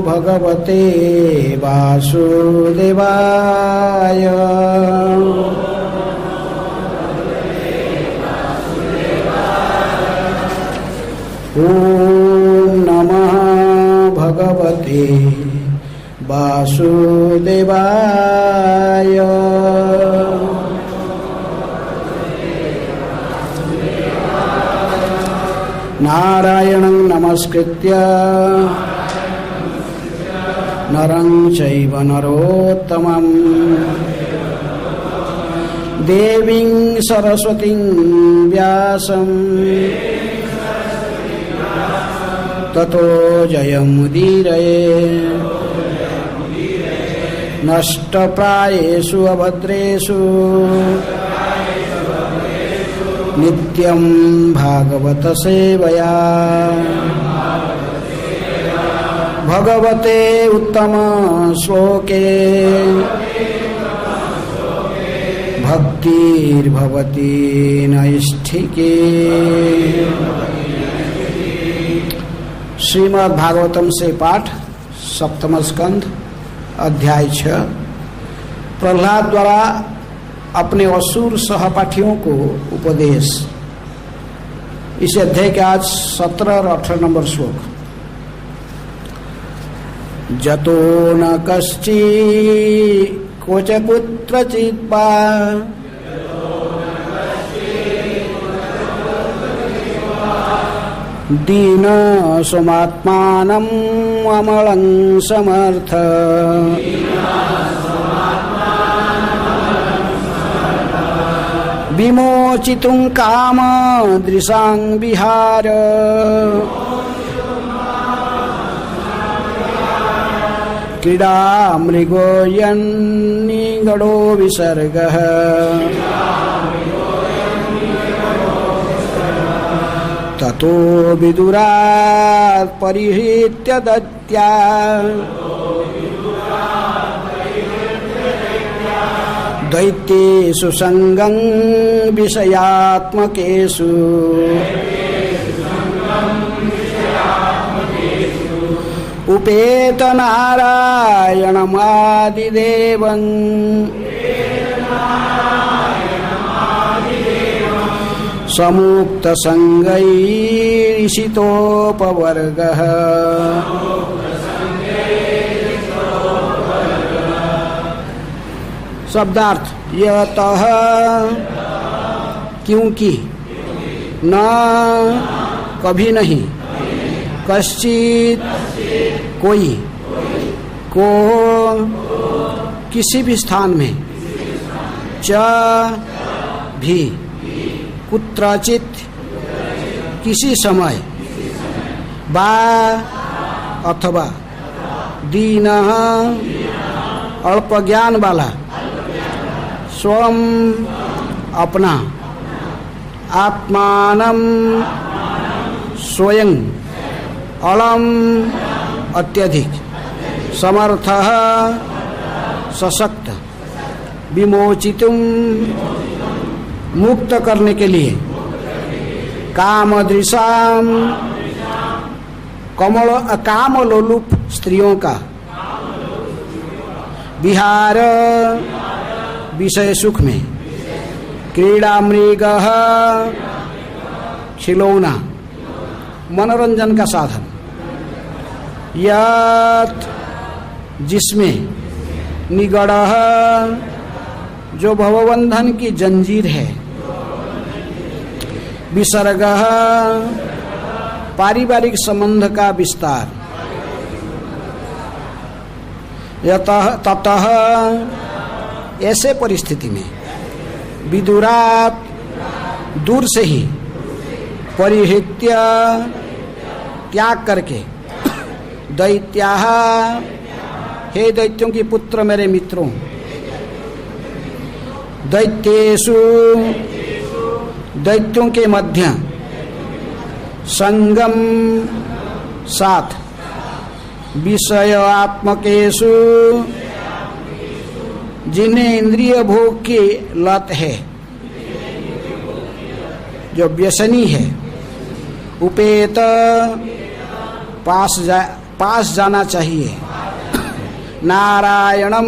भगवते वासुदेवाय। ओम नमः भगवते वासुदेवाय। नारायणं नमस्कृत्य नरं चैव नरोत्तमं देवीं सरस्वतीं व्यासं ततो जयमुदीरये। नष्टप्रायेषु अभद्रेषु नित्यं भागवत सेवया। भगवते उत्तम श्लोके भक्तिर्भवति नैष्ठिके। श्रीमद् भागवतम से पाठ, सप्तम स्कंध, अध्याय 6। प्रहलाद द्वारा अपने असुर सहपाठियों को उपदेश। इस अध्याय के आज 17 और 18 नंबर श्लोक। जतो न कश्चि कोच कुत्रचित् वा दीन समात्मानं अमलं समर्थ विमोचितुं काम दृशां विहार क्रीडा मृगो यन्निगडो विसर्गः ततो विदुरात् परिहृत्य दत्या दैत्येषु संगं विषयात्मकेषु उपेत नारायणमादिदेवं समुक्त संगैरिषितोपवर्गः। शब्दार्थ। यतः क्योंकि, न कभी नहीं, कश्चित कोई, को किसी भी स्थान में, च भी, कुत्रचित किसी समय, बा अथवा, दीनः अल्प ज्ञान वाला, स्वयं अपना, आत्मानं स्वयं, अलम अत्यधिक, समर्थः सशक्त, विमोचितुं मुक्त करने के लिए, कामदृशां कामलोलुप स्त्रियों का, विहार विषय सुख में, क्रीड़ा मृगः खिलौना मनोरंजन का साधन, यत् जिसमें, निगड़ः जो भवबंधन की जंजीर है, विसर्गः पारिवारिक संबंध का विस्तार, यतः ततः ऐसे परिस्थिति में, विदुरात् दूर से ही, परिहृत्य त्याग करके, दैत्याः हे दैत्यों की पुत्र मेरे मित्रों, दैत्येषु दैत्यों के मध्य, संगम साथ, विषय आत्मकेषु जिन्हें इंद्रिय भोग की लत है, जो व्यसनी है, उपेत पास जाना चाहिए। नारायणम,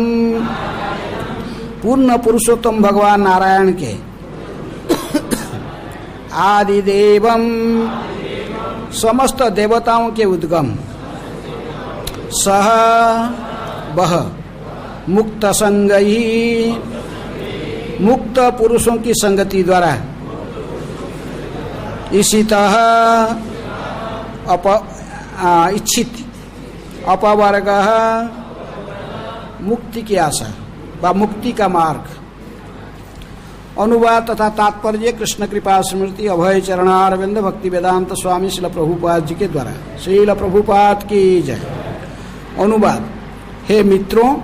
पूर्ण पुरुषोत्तम भगवान नारायण के, आदिदेवम, समस्त देवताओं के उद्गम, सह बह मुक्त संगही, मुक्त पुरुषों की संगति द्वारा, इशितः इच्छित, अपवर्ग मुक्ति की आशा व मुक्ति का मार्ग। अनुवाद तथा तात्पर्य कृष्ण कृपा स्मृति अभय चरणारविंद भक्ति वेदांत स्वामी श्रील प्रभुपाद जी के द्वारा। श्रील प्रभुपाद की जय। अनुवाद। हे मित्रों,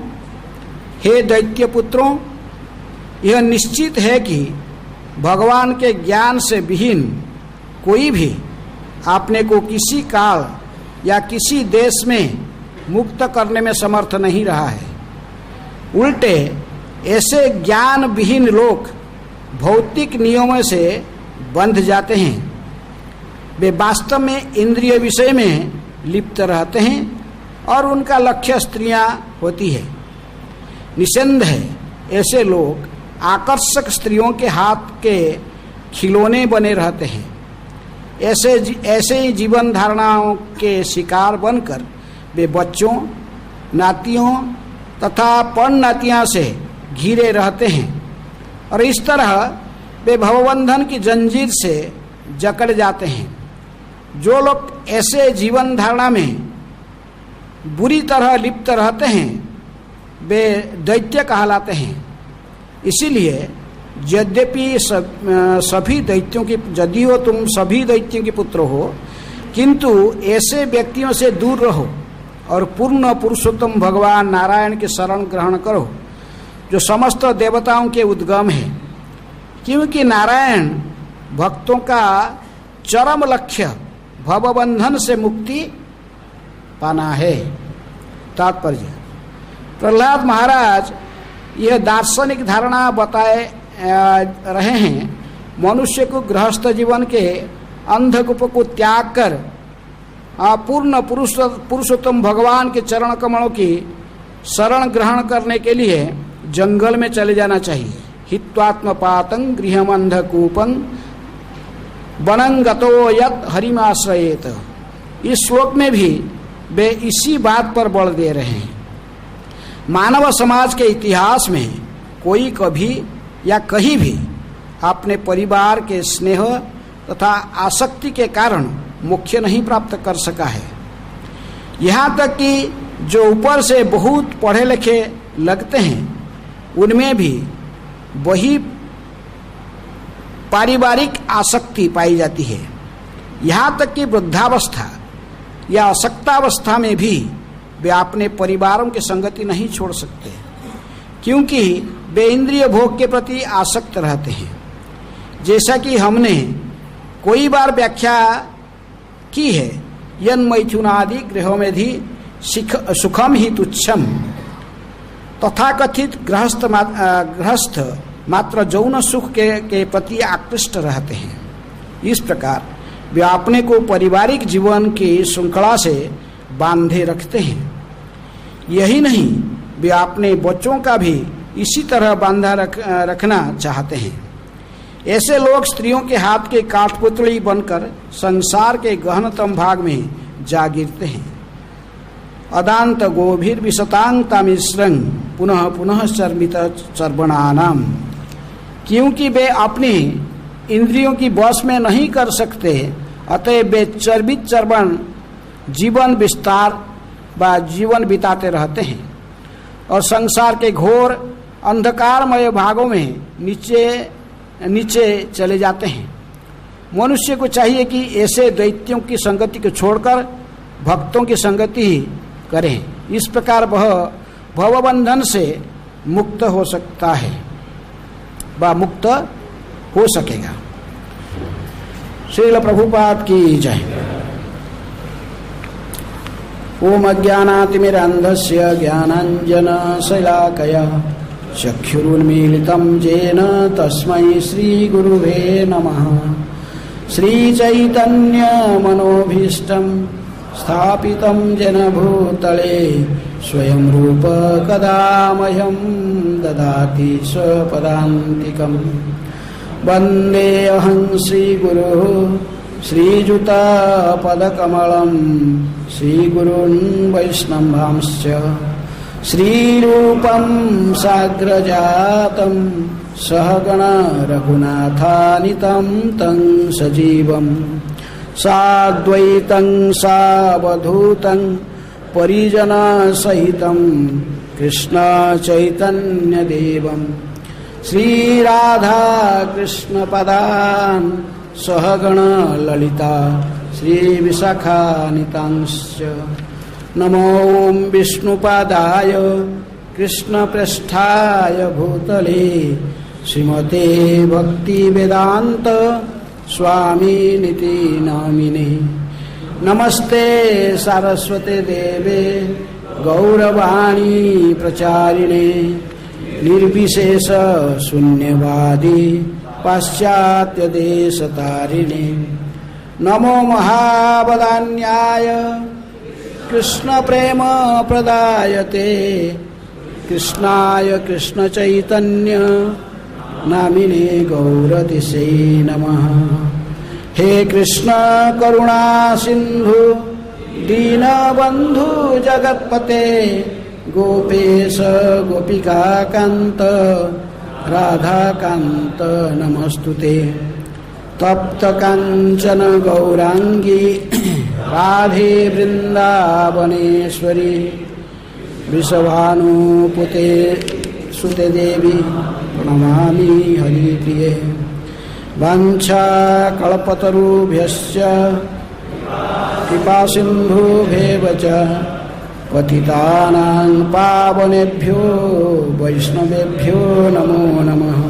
हे दैत्य पुत्रों, यह निश्चित है कि भगवान के ज्ञान से विहीन कोई भी अपने को किसी काल या किसी देश में मुक्त करने में समर्थ नहीं रहा है। उल्टे ऐसे ज्ञान विहीन लोग भौतिक नियमों से बंध जाते हैं। वे वास्तव में इंद्रिय विषय में लिप्त रहते हैं और उनका लक्ष्य स्त्रियां होती है। निसंदेह है ऐसे लोग आकर्षक स्त्रियों के हाथ के खिलौने बने रहते हैं। ऐसे ही जीवन धारणाओं के शिकार बनकर वे बच्चों, नातियों तथा पण नातियां से घिरे रहते हैं और इस तरह वे भवबंधन की जंजीर से जकड़ जाते हैं। जो लोग ऐसे जीवन धारणा में बुरी तरह लिप्त रहते हैं वे दैत्य कहलाते हैं। इसीलिए यद्यपि सभी दैत्यों की, यदियो तुम सभी दैत्यों के पुत्र हो, किंतु ऐसे व्यक्तियों से दूर रहो और पूर्ण पुरुषोत्तम भगवान नारायण के शरण ग्रहण करो जो समस्त देवताओं के उद्गम है। क्योंकि नारायण भक्तों का चरम लक्ष्य भवबंधन से मुक्ति पाना है। तात्पर्य। प्रहलाद महाराज यह दार्शनिक धारणा बताए रहे हैं। मनुष्य को गृहस्थ जीवन के अंधकूप को त्याग कर पूर्ण पुरुषोत्तम भगवान के चरण कमलों की शरण ग्रहण करने के लिए जंगल में चले जाना चाहिए। हित्वात्मपातं गृहम अंधकूपं वनंगतो यत् हरिमाश्रयेत। इस श्लोक में भी वे इसी बात पर बल दे रहे हैं। मानव समाज के इतिहास में कोई कभी या कहीं भी अपने परिवार के स्नेह तथा आसक्ति के कारण मोक्ष नहीं प्राप्त कर सका है। यहाँ तक कि जो ऊपर से बहुत पढ़े लिखे लगते हैं उनमें भी वही पारिवारिक आसक्ति पाई जाती है। यहाँ तक कि वृद्धावस्था या अशक्तावस्था में भी वे अपने परिवारों की संगति नहीं छोड़ सकते, क्योंकि वे इंद्रिय भोग के प्रति आसक्त रहते हैं। जैसा कि हमने कई बार व्याख्या की है, यन मैथुनादि गृहोमेधि सुखम ही तुच्छम, तथाकथित गृहस्थ मात्र यौन सुख के प्रति आकृष्ट रहते हैं। इस प्रकार वे अपने को पारिवारिक जीवन की श्रृंखला से बांधे रखते हैं। यही नहीं, वे अपने बच्चों का भी इसी तरह बांधा रखना चाहते हैं। ऐसे लोग स्त्रियों के हाथ के काठपुतली बनकर संसार के गहनतम भाग में जा गिरते हैं। अदांत गोभीर विशतांगता मिश्रंग पुनः पुनः चर्मित चर्वणानाम। क्योंकि वे अपनी इंद्रियों की वश में नहीं कर सकते, अतः वे चर्बित चर्वण जीवन विस्तार व जीवन बिताते रहते हैं और संसार के घोर अंधकारमय भागों में नीचे चले जाते हैं। मनुष्य को चाहिए कि ऐसे दैत्यों की संगति को छोड़कर भक्तों की संगति ही करें। इस प्रकार वह भवबंधन से मुक्त हो सकता है व मुक्त हो सकेगा। श्रील प्रभुपाद की जय। ओम अज्ञानातिमिरान्धस्य ज्ञानाञ्जनशलाकया चक्षुरुन्मीलितं येन तस्मै श्रीगुरुवे नमः। श्रीचैतन्यमनोभीष्टं स्थापितं येन भूतले स्वयं रूप कदा मह्यं ददाति स्वपदान्तिकम्। वन्देऽहं श्रीगुरुः श्रीयुतापदकमलं श्रीगुरून् वैष्णवांश्च श्रीरूपं साग्रजातं सहगण रघुनाथानितं तं सजीवं साद्वैतं सावधूतं परिजनसहितं कृष्ण चैतन्यदेवं श्रीराधा कृष्णपदान् सहगण ललिता श्रीविशाखानितांश्च। नमो विष्णुपादाय कृष्णप्रेष्ठाय भूतले श्रीमते भक्तिवेदान्त स्वामिनिति नामिने। नमस्ते सारस्वते देवे गौरवाणी प्रचारिणे निर्विशेष शून्यवादी पाश्चात्य देशतारिणे। नमो महावदान्याय कृष्ण प्रेम प्रदायते कृष्णाय कृष्ण चैतन्य नामिने गौरतिसे नमः। हे कृष्ण करुणा सिंधु दीनबंधु जगत्पते गोपेश गोपिका कांत राधा कांत नमस्तुते। तप्त कांचन गौरांगी राधे वृंदावनेश्वरी वृषभानुपुते सुते देवी प्रणमामि हरिप्रिये। वाञ्छा कल्पतरुभ्यश्च कृपा सिन्धुभ्येव च पतितानां पावनेभ्यो वैष्णवेभ्यो नमो नमः।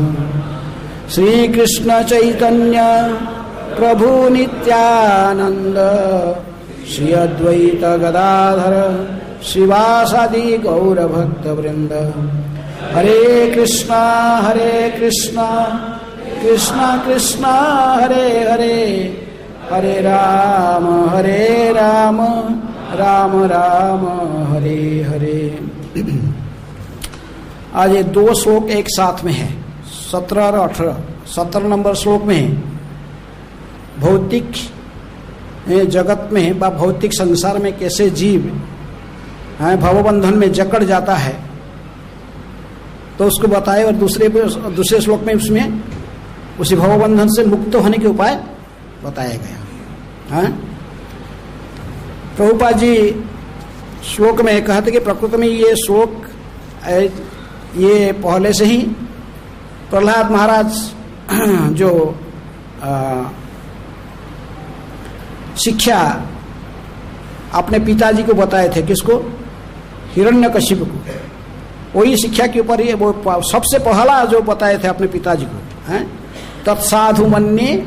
श्रीकृष्ण चैतन्य प्रभु नित्यानंद श्री अद्वैत गदाधर श्रीवासादि गौरभक्तवृंद। हरे कृष्णा कृष्ण कृष्ण हरे हरे हरे राम राम राम हरे हरे। आज ये दो श्लोक एक साथ में है, 17 और 18। 17 नंबर श्लोक में भौतिक जगत में व भौतिक संसार में कैसे जीव भवबंधन में जकड़ जाता है तो उसको बताए, और दूसरे श्लोक में उसमें उसी भवबंधन से मुक्त होने के उपाय बताया गया। प्रभुपाद जी श्लोक में कहते कि प्रकृति में ये श्लोक ये पहले से ही प्रहलाद महाराज जो शिक्षा अपने पिताजी को बताए थे, किसको? हिरण्यकशिपु को। वही शिक्षा के ऊपर ये वो सबसे पहला जो बताए थे अपने पिताजी को, तत्साधु मन्ये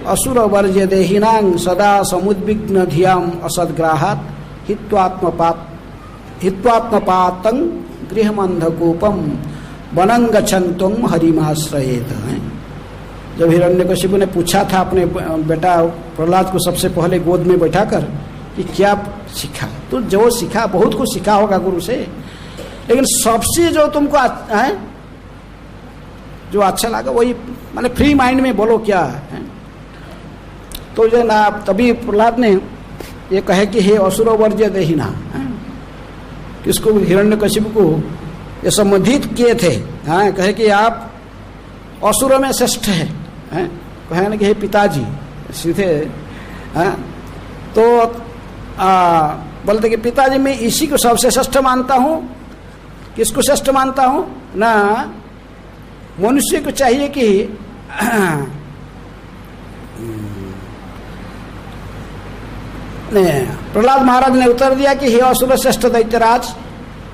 असुर वर्ज्य देहिनां सदा समुद्विग्न धियाम असद्ग्राहात हित्वात्मपातं गृहमंधकूपम वनं गच्छन्तुम हरिमाश्रयेत। जब हिरण्यकशिपु ने पूछा था अपने बेटा प्रहलाद को सबसे पहले गोद में बैठाकर कि क्या सीखा, तो जो सीखा बहुत कुछ सीखा होगा गुरु से, लेकिन सबसे जो तुमको जो अच्छा लगा वही माने फ्री माइंड में बोलो क्या है। तो जो ना तभी प्रहलाद ने ये कहे कि हे असुरो वर्ज्य देहिना, किसको? हिरण्यकशिपु को ये संबोधित किए थे। कहे कि आप असुरों में श्रेष्ठ है, कहे ना कि हे पिताजी सीधे। तो बोलते कि पिताजी मैं इसी को सबसे श्रेष्ठ मानता हूँ। किसको श्रेष्ठ मानता हूँ ना? मनुष्य को चाहिए कि प्रहलाद महाराज ने उत्तर दिया कि हे असुर श्रेष्ठ दैत्यराज,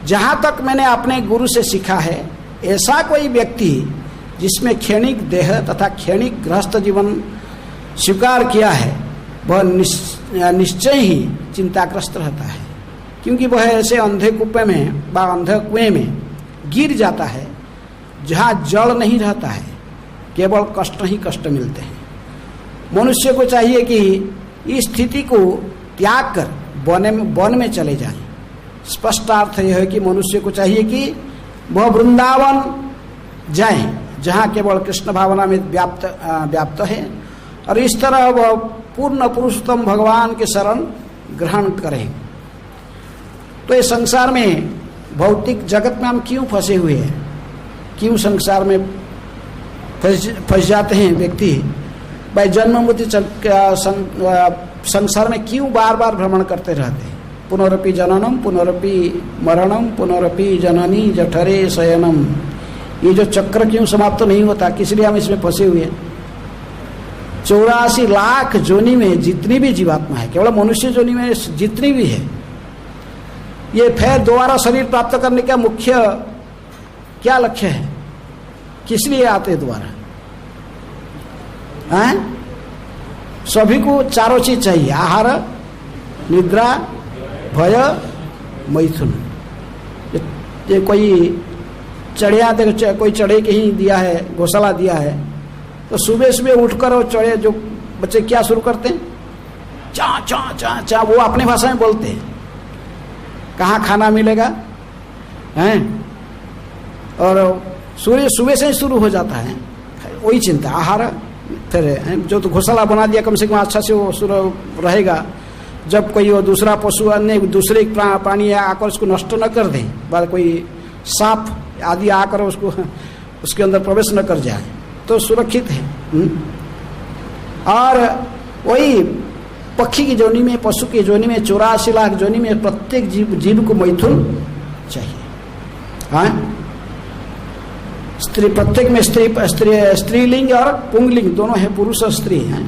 जहां तक मैंने अपने गुरु से सीखा है, ऐसा कोई व्यक्ति जिसमें क्षणिक देह तथा क्षणिक गृहस्थ जीवन स्वीकार किया है वह निश्चय ही चिंताग्रस्त रहता है, क्योंकि वह ऐसे अंधे कुएं में व अंधे कुएं में गिर जाता है जहाँ जल नहीं रहता है, केवल कष्ट ही कष्ट मिलते हैं। मनुष्य को चाहिए कि इस स्थिति को त्याग कर वन में चले जाएं। स्पष्ट अर्थ यह है कि मनुष्य को चाहिए कि वह वृंदावन जाए जहाँ केवल कृष्ण भावना में व्याप्त है, और इस तरह वह पूर्ण पुरुषोत्तम भगवान के शरण ग्रहण करें। तो ये संसार में भौतिक जगत में हम क्यों फंसे हुए हैं, क्यों संसार में फंस जाते हैं व्यक्ति? भाई जन्म मृत्यु संसार में क्यों बार बार भ्रमण करते रहते हैं? पुनरपि जननम पुनरपि मरणम पुनरपि जननी जठरे शयनम, ये जो चक्र क्यों समाप्त नहीं होता? किस लिए हम इसमें फंसे हुए हैं? 84 लाख जोनी में जितनी भी जीवात्मा है, केवल मनुष्य जोनी में जितनी भी है, ये फिर दोबारा शरीर प्राप्त करने का मुख्य क्या लक्ष्य है? किस लिए आते दोबारा? हैं? सभी को चारों चीज चाहिए, आहार, निद्रा, भय, मैथुन। ये कोई चढ़िया कोई चढ़े कहीं दिया है, गौशाला दिया है, तो सुबह सुबह उठकर वो चढ़े जो बच्चे क्या शुरू करते हैं? चा चा चा चा, वो अपने भाषा में बोलते हैं। कहाँ खाना मिलेगा हैं? और सूर्य सुबह से ही शुरू हो जाता है, वही चिंता, आहार। फिर जो तो घोंसला बना दिया, कम से कम अच्छा से वो शुरू रहेगा। जब कोई वो दूसरा पशु अन्य दूसरे प्राणी आकर उसको नष्ट न कर दे, बाद कोई सांप आदि आकर उसको उसके अंदर प्रवेश न कर जाए, तो सुरक्षित है। और वही पक्षी की जोनी में, पशु की जोनी में, 84 लाख जोनी में प्रत्येक जीव को मैथुन चाहिए। हाँ, स्त्री, प्रत्येक में स्त्रीलिंग और पुंगलिंग दोनों है, पुरुष और स्त्री हैं।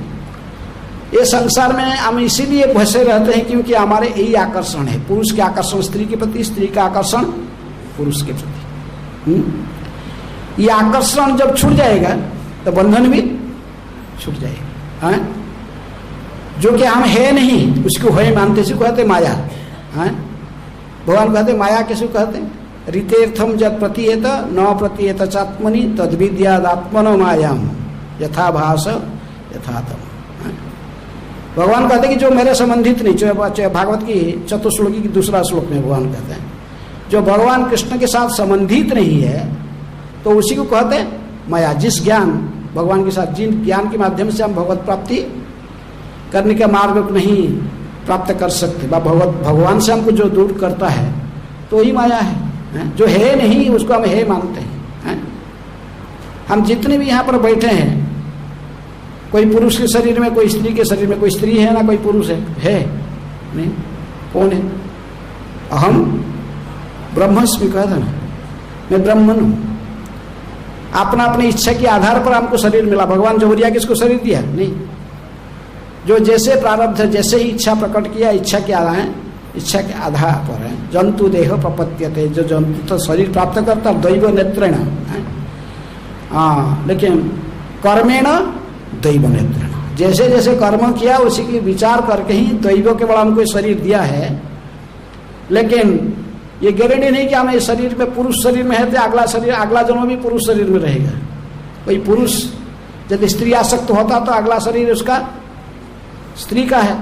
ये संसार में हम इसीलिए फंसे रहते हैं क्योंकि हमारे यही आकर्षण है, पुरुष के आकर्षण स्त्री के प्रति, स्त्री का आकर्षण पुरुष के प्रति। ये आकर्षण जब छूट जाएगा तो बंधन भी छूट जाएगा। हाँ? जो कि हम है नहीं उसको है मानते, से कहते माया। हाँ? भगवान कहते माया कैसे कहते हैं? ऋतेर्थम जब प्रतीयत न प्रतीयत चात्मनि तद्विद्यादात्मनो मायाम यथा भास यथातम। भगवान कहते हैं कि जो मेरे संबंधित नहीं, भागवत की चतुश्लोकी की दूसरा श्लोक में भगवान कहते हैं जो भगवान कृष्ण के साथ संबंधित नहीं है तो उसी को कहते हैं माया। जिस ज्ञान भगवान के साथ, जिन ज्ञान के माध्यम से हम भगवत प्राप्ति करने का मार्ग को नहीं प्राप्त कर सकते, भगवान से हमको जो दूर करता है तो ही माया है। जो है नहीं उसको हम है मानते हैं। हम जितने भी यहाँ पर बैठे हैं, कोई पुरुष के शरीर में, कोई स्त्री के शरीर में, कोई स्त्री है ना कोई पुरुष है नहीं? कौन है? अहम ब्रह्मस्मि कहता ना, मैं ब्रह्मन हूँ। अपना अपनी इच्छा के आधार पर हमको शरीर मिला। भगवान जबरिया किसको शरीर दिया? नहीं। जो जैसे प्रारब्ध, जैसे ही इच्छा प्रकट किया, इच्छा के आधार है, इच्छा के आधार पर है। जंतु देह प्रपत्यते, जो जंतु तो शरीर प्राप्त करता दैव नेत्रेण, हाँ, लेकिन कर्मेण दैव नेत्रेण, जैसे जैसे कर्म किया उसी के विचार करके ही दैव के बड़ा हमको शरीर दिया है। लेकिन ये गारंटी नहीं कि हमें शरीर में, पुरुष शरीर में है तो अगला शरीर, अगला जन्म भी पुरुष शरीर में रहेगा। कोई पुरुष यदि स्त्री आसक्त होता तो अगला शरीर उसका स्त्री का है,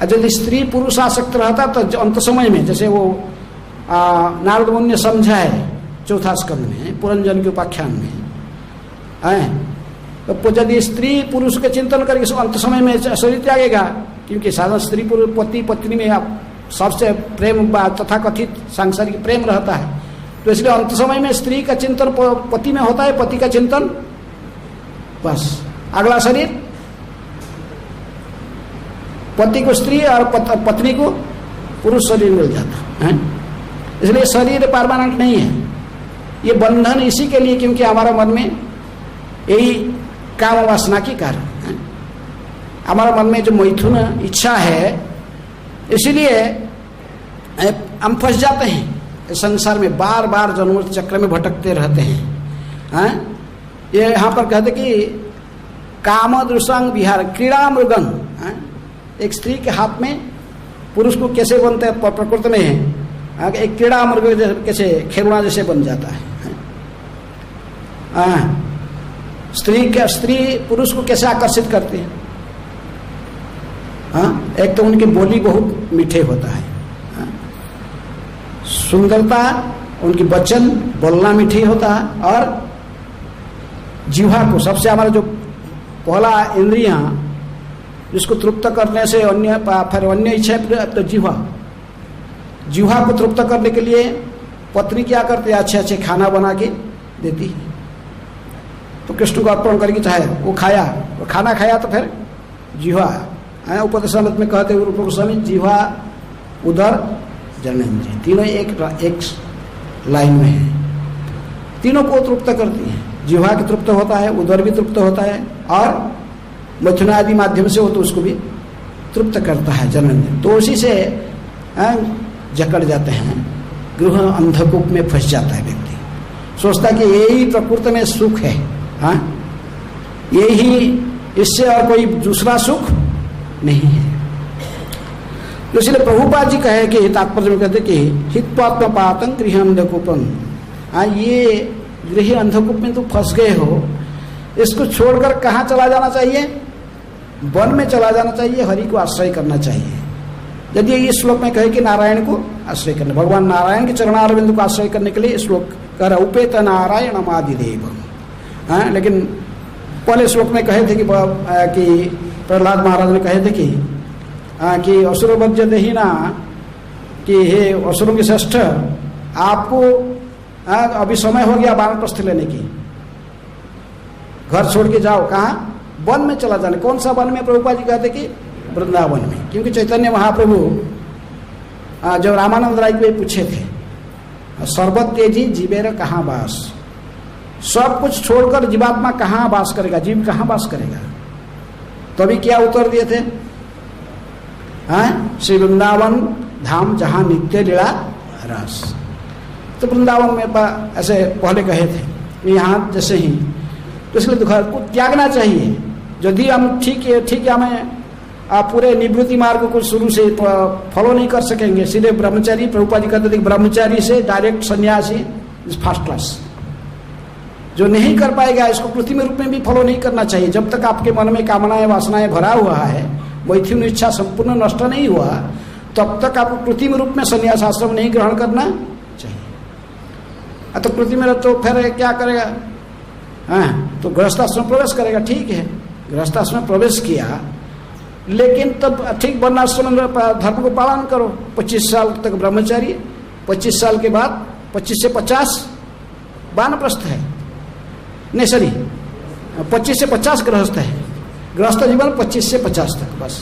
और यदि स्त्री पुरुष आसक्त रहता तो अंत समय में, जैसे वो नारद मुनि ने समझा है चौथा स्कंद में, पुरंजन के उपाख्यान में है, तो यदि स्त्री पुरुष के चिंतन करके अंत समय में शरीर त्यागेगा, क्योंकि साधारण स्त्री पुरुष पति पत्नी में आप सबसे प्रेम तथा कथित सांसारिक प्रेम रहता है, तो इसलिए अंत समय में स्त्री का चिंतन पति में होता है, पति का चिंतन, बस अगला शरीर पति को स्त्री और पत्नी को पुरुष शरीर मिल जाता है। इसलिए शरीर परमानेंट नहीं है। ये बंधन इसी के लिए क्योंकि हमारा मन में यही काम वासना के कारण है। हमारा मन में जो मैथुन इच्छा है, इसीलिए हम फंस जाते हैं संसार में, बार बार जन्म चक्र में भटकते रहते हैं। ये यहाँ पर कहते कि काम दृशांग विहार क्रीड़ा मृगन, एक स्त्री के हाथ में पुरुष को कैसे बनते हैं प्रकृति में है, एक क्रीड़ा मृग कैसे खेलना जैसे बन जाता है। स्त्री पुरुष को कैसे आकर्षित करती है। एक तो उनकी बोली बहुत मीठे होता है, सुंदरता, उनकी वचन बोलना मीठी होता है, और जीवा को सबसे हमारा जो पहला इंद्रिया जिसको तृप्त करने से फिर अन्य इच्छा, तो जीवा को तृप्त करने के लिए पत्नी क्या करती है, अच्छे अच्छे खाना बना के देती है, तो कृष्ण को अर्पण करके चाहे वो खाया, और खाना खाया तो फिर जीवा, उपदेशामृत में कहते हैं रूप गोस्वामी, जीवा उदर जननेन्द्रिय, तीनों एक लाइन में है, तीनों को तृप्त करती है। जीवा की तृप्त होता है, उदर भी तृप्त होता है, और मथुना आदि माध्यम से वो तो उसको भी तृप्त करता है जननेन्द्रिय। तो उसी से जकड़ जाते हैं, गृह अंधकूप में फंस जाता है व्यक्ति, सोचता कि यही प्रकृति में सुख है, हाँ यही, इससे और कोई दूसरा सुख नहीं है। तो इसलिए प्रभुपाद जी कहे कि तात्पर्य में कहते कि हित्वात्मपातं गृह अंधकूपम, हाँ ये गृह अंधकूप में तो फंस गए हो, इसको छोड़कर कहाँ चला जाना चाहिए, वन में चला जाना चाहिए, हरि को आश्रय करना चाहिए। यदि इस श्लोक में कहे कि नारायण को आश्रय करना, भगवान नारायण के चरणारविंद को आश्रय करने के लिए श्लोक कह रहा उपेत नारायण आदिदेव, हाँ, लेकिन पहले श्लोक में कहे थे कि प्रहलाद महाराज ने कहे थे कि असुर वज्र ही ना, कि हे असुरों के श्रेष्ठ, आपको अभी समय हो गया वानप्रस्थ लेने की, घर छोड़ के जाओ, कहाँ, वन में चला जाने। कौन सा वन में, प्रभुपाद जी कहते कि वृंदावन में, क्योंकि चैतन्य महाप्रभु जब रामानंद राय को पूछे थे, सर्वत तेजी जीवेर कहाँ वास, सब कुछ छोड़कर जीवात्मा कहाँ वास करेगा, जीव कहाँ वास करेगा, तो अभी क्या उत्तर दिए थे, श्री वृंदावन धाम जहाँ नित्य लीला रस। तो वृंदावन में ऐसे पहले कहे थे, यहाँ जैसे ही, तो इसलिए घर को त्यागना चाहिए। यदि हम ठीक है हमें पूरे निवृत्ति मार्ग को शुरू से फॉलो नहीं कर सकेंगे, सीधे ब्रह्मचारी, प्रभुपाद जी कहते थे ब्रह्मचारी से डायरेक्ट सन्यासी इज फर्स्ट क्लास, जो नहीं कर पाएगा इसको कृत्रिम रूप में भी फॉलो नहीं करना चाहिए। जब तक आपके मन में कामनाएं वासनाएं भरा हुआ है, मैथुन इच्छा संपूर्ण नष्ट नहीं हुआ, तब तक आपको कृत्रिम रूप में सन्यास आश्रम नहीं ग्रहण करना चाहिए। तो कृत्रिम तो फिर क्या करेगा, हाँ, तो गृहस्थाश्रम प्रवेश करेगा, ठीक है, गृहस्थाश्रम प्रवेश किया, लेकिन तब ठीक वर्णाश्रम धर्म को पालन करो। 25 साल तक ब्रह्मचारी, 25 साल के बाद 25 से 50 वानप्रस्थ है, नहीं सॉरी 25 से 50 गृहस्थ है, गृहस्थ जीवन 25 से 50 तक बस।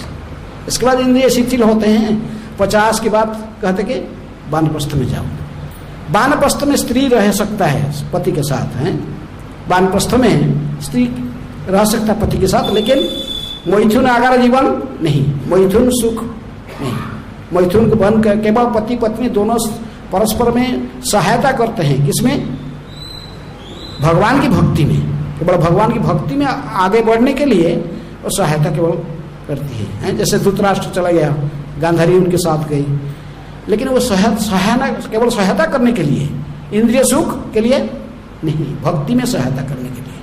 इसके बाद इंद्रिय शिथिल होते हैं, 50 के बाद कहते कि वानप्रस्थ में जाओ। वानप्रस्थ में स्त्री रह सकता है पति के साथ, है, वानप्रस्थ में स्त्री रह सकता है पति के साथ, लेकिन मैथुन आगार जीवन नहीं, मैथुन सुख नहीं। मैथुन को बन कर केवल पति पत्नी दोनों परस्पर में सहायता करते हैं, किसमें, भगवान की भक्ति में, केवल भगवान की भक्ति में आगे बढ़ने के लिए और सहायता केवल करती है। जैसे धृतराष्ट्र चला गया, गांधारी उनके साथ गई, लेकिन वो सहायता केवल सहायता करने के लिए, इंद्रिय सुख के लिए नहीं, भक्ति में सहायता करने के लिए।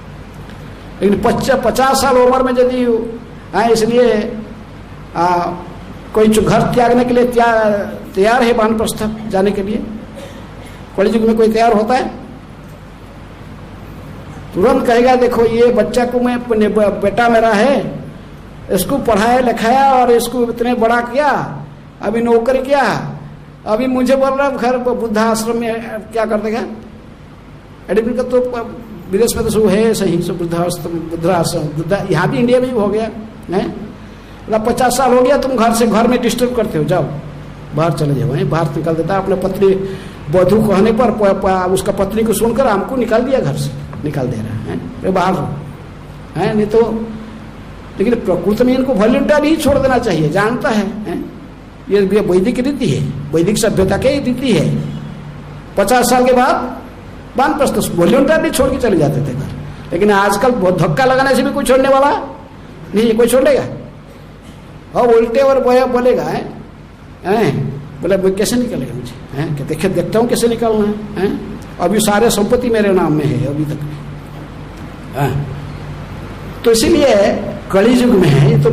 लेकिन 50 साल उम्र में यदि इसलिए कोई घर त्यागने के लिए तैयार है वानप्रस्थ जाने के लिए, कलयुग में कोई तैयार होता है, तुरंत कहेगा देखो ये बच्चा को मैं, बेटा मेरा है, इसको पढ़ाया लिखाया और इसको इतने बड़ा किया, अभी नौकरी किया, अभी मुझे बोल रहा घर वृद्धाश्रम में क्या कर देगा, एडमिट का तो विदेश में तो सब है सही, सब वृद्धाश्रम, यहाँ भी इंडिया में भी हो गया है। 50 साल हो गया, तुम घर में डिस्टर्ब करते हो, जाओ बाहर चले जाओ, बाहर निकाल देता है। अपने पत्नी बधू कहने पर उसका पत्नी को सुनकर हमको निकाल दिया, घर से निकाल दे रहा है, बाहर है, नहीं तो। लेकिन प्रकृति में इनको वॉलंटियर ही छोड़ देना चाहिए, जानता है, ये वैदिक रीति है, वैदिक सभ्यता की रीति है। 50 साल के बाद वानप्रस्थ वॉलंटियर नहीं छोड़ के चले जाते थे घर, लेकिन आजकल बहुत धक्का लगाने से भी कोई छोड़ने वाला नहीं, कोई छोड़ेगा, और उल्टे और बोलेगा बोले कैसे निकलेगा मुझे, हैं देखता हूँ कैसे निकलना है, अभी सारे संपत्ति मेरे नाम में है अभी तक, तो इसीलिए कली युग में है, ये तो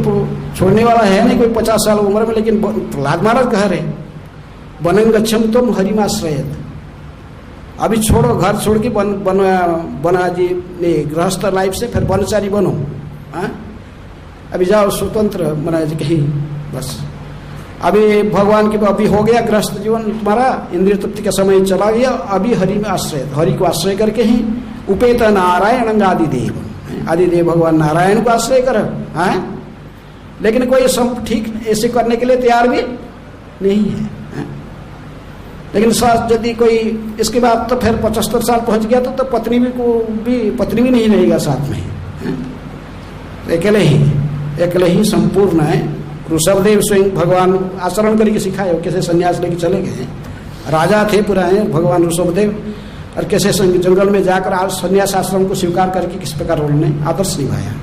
छोड़ने वाला है नहीं कोई 50 साल उम्र में। लेकिन प्रहलाद महाराज कह रहे वनं गच्छम तुम हरिमाश्रयत, अभी छोड़ो, घर छोड़ के बना जी नहीं गृहस्थ लाइफ से फिर वनचारी बनो। अभी जाओ स्वतंत्र बना जी कहीं, बस अभी भगवान के अभी हो गया गृहस्थ जीवन तुम्हारा, इंद्रिय तृप्ति का समय चला गया, अभी हरि में आश्रय, हरि को आश्रय करके ही उपेत नारायण आदिदेव, आदिदेव भगवान नारायण को आश्रय कर। लेकिन कोई सब ठीक ऐसे करने के लिए तैयार भी नहीं है। लेकिन यदि कोई इसके बाद तो फिर 75 साल पहुंच गया तो पत्नी भी नहीं रहेगा साथ में, तो अकेले ही संपूर्ण है। ऋषभदेव स्वयं भगवान आचरण करके सिखाए, कैसे संन्यास लेके चले गए, राजा थे पूरा है भगवान ऋषभदेव, और कैसे जंगल में जाकर आज संन्यास आश्रम को स्वीकार करके किस प्रकार उन्होंने आदर्श निभाया।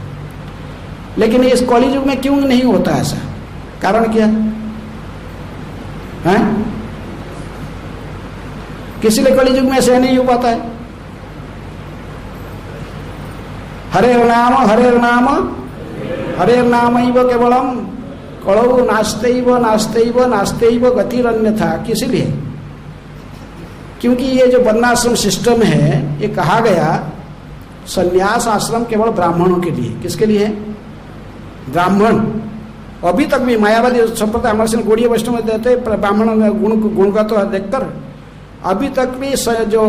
लेकिन इस कलि युग में क्यों नहीं होता ऐसा, कारण क्या है? किसी लिए कलि युग में ऐसे नहीं हो पाता है? हरे नाम केवलम कलौ नास्तेव गतिरन्यथा। किस लिए? क्योंकि ये जो वर्णाश्रम सिस्टम है, ये कहा गया संन्यास आश्रम केवल ब्राह्मणों के लिए। किसके लिए है? ब्राह्मण। अभी तक भी मायावादी संप्रदाय हमारे से गौड़ीय वैष्णव में देते ब्राह्मण गुण का तो देखकर, अभी तक भी जो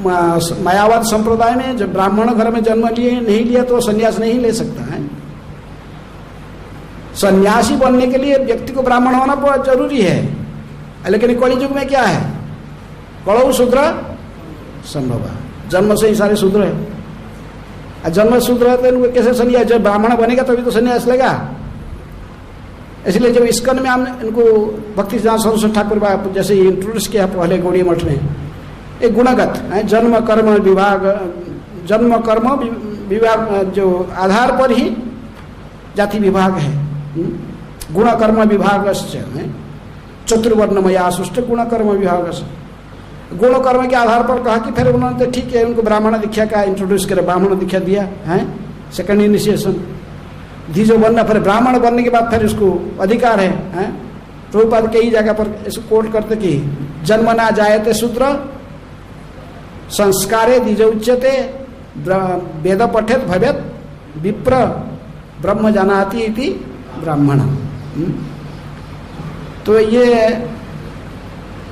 मायावाद संप्रदाय में जब ब्राह्मण घर में जन्म लिए नहीं लिया तो संन्यास नहीं ले सकता है। सन्यासी बनने के लिए व्यक्ति को ब्राह्मण होना बहुत जरूरी है। लेकिन कलि युग में क्या है? कलौ शूद्र संभव, जन्म से ही सारे शूद्र है। जन्म शूद्र है तो इनको कैसे संन्यास? जब ब्राह्मण बनेगा तभी तो संन्यास लेगा। इसलिए जब इस्कन में हमने इनको भक्ति सरस्वती ठाकुर जैसे इंट्रोड्यूस किया पहले गौड़ी मठ में, एक गुणगत है, जन्म कर्म विभाग जो आधार पर ही जाति विभाग है। गुण कर्म विभाग चतुर्वर्णमया सृष्ट गुण कर्म विभाग। गुण कर्म के आधार पर कहा कि फिर उन्होंने तो ठीक है उनको ब्राह्मण दीक्षा का इंट्रोड्यूस करे, ब्राह्मण दीक्षा दिया है, सेकंड इनिशिएशन दी जो बनना। फिर ब्राह्मण बनने के बाद फिर इसको अधिकार है। प्रभुपाद कई जगह पर इसको कोट करते कि जन्म ना जायते शूद्र संस्कारे द्विज उच्यते वेद पठेत भवेत विप्र ब्रह्म जानाति इति ब्राह्मण। तो ये,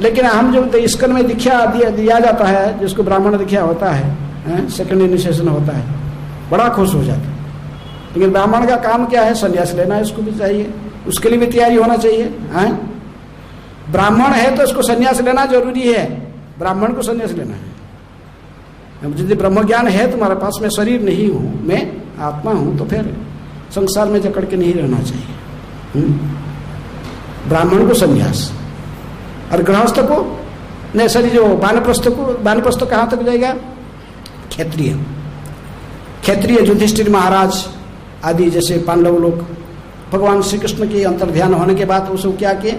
लेकिन हम जब इस्कन में दीक्षा दिया जाता है, जिसको ब्राह्मण दीक्षा होता है, सेकंड इनिशिएशन होता है, बड़ा खुश हो जाता है। लेकिन ब्राह्मण का काम क्या है? संन्यास लेना, इसको भी चाहिए, उसके लिए भी तैयारी होना चाहिए। ब्राह्मण है तो उसको संन्यास लेना जरूरी है, ब्राह्मण को संन्यास लेना है। यदि ब्रह्म ज्ञान है तुम्हारे पास, मैं शरीर नहीं हूं, मैं आत्मा हूं, तो फिर संसार में जकड़ के नहीं रहना चाहिए। ब्राह्मण को संन्यास, और गृहस्थ को नहीं, सॉरी जो वानप्रस्थ कहाँ तक जाएगा? क्षत्रिय युधिष्ठिर महाराज आदि जैसे पांडव लोग भगवान श्री कृष्ण के अंतर्ध्यान होने के बाद उसको क्या किए?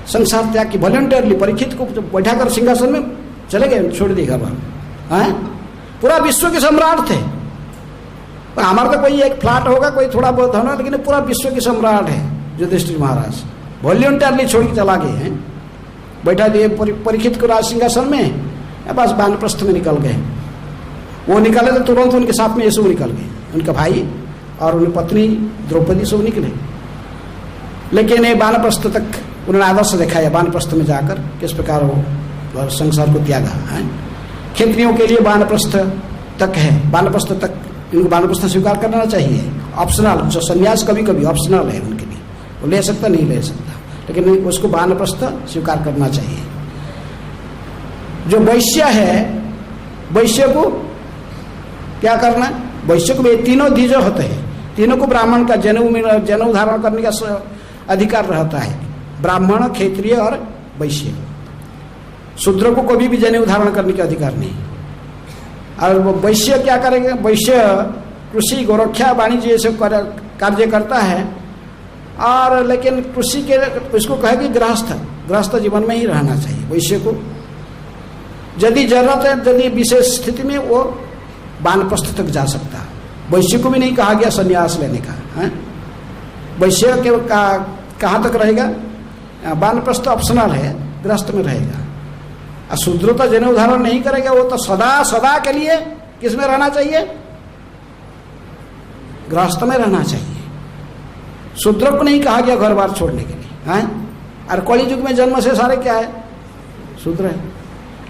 संसार त्याग की वॉलंटियरली। परीक्षित को बैठा कर सिंहासन में चले गए, छोड़ दिया घर। पूरा विश्व के सम्राट थे। हमारा तो कोई एक फ्लैट होगा, कोई थोड़ा बहुत होना, लेकिन पूरा विश्व के सम्राट है युधिष्ठिर महाराज। वॉलंटियरली छोड़ के चला गए हैं, बैठा दिए परीक्षित को राज सिंहासन में, बस वानप्रस्थ में निकल गए। वो निकले तो तुरंत उनके साथ में ये सब निकल गए, उनका भाई और उनकी पत्नी द्रौपदी सब निकले। लेकिन ये वानप्रस्थ तक उन्होंने आदर्श दिखाया, वानप्रस्थ में जाकर किस प्रकार वो संसार को त्यागा है। क्षत्रियों के लिए वानप्रस्थ तक है, वानप्रस्थ तक इनको वानप्रस्थ स्वीकार करना चाहिए, ऑप्शनल। जो संन्यास कभी कभी ऑप्शनल है उनके लिए, वो ले सकता नहीं ले सकता, लेकिन उसको वानप्रस्थ स्वीकार करना चाहिए। जो वैश्य है, वैश्य को क्या करना? वैश्य को तीनों द्विज होते हैं, तीनों को ब्राह्मण का जनेऊ धारण करने का अधिकार रहता है, ब्राह्मण, क्षत्रिय और वैश्य। शूद्र को कभी भी जनेऊ धारण करने का अधिकार नहीं। और वो वैश्य क्या करेंगे? वैश्य कृषि, गोरक्षा, वाणिज्य ये सब कार्य करता है, और लेकिन कृषि के उसको कहेगी गृहस्थ जीवन में ही रहना चाहिए वैश्य को। यदि जरूरत है, यदि विशेष स्थिति में वो वानप्रस्थ तक जा सकता है। वैश्य को भी नहीं कहा गया संन्यास लेने का। है वैश्य के कहाँ तक रहेगा? वानप्रस्थ ऑप्शनल है, गृहस्थ में रहेगा। और शूद्र तो जनेऊ धारण नहीं करेगा, वो तो सदा सदा के लिए किस में रहना चाहिए? गृहस्थ में रहना चाहिए। शूद्र को नहीं कहा गया घर बार छोड़ने के लिए। हैं और कलि युग में जन्म से सारे क्या है? शूद्र है।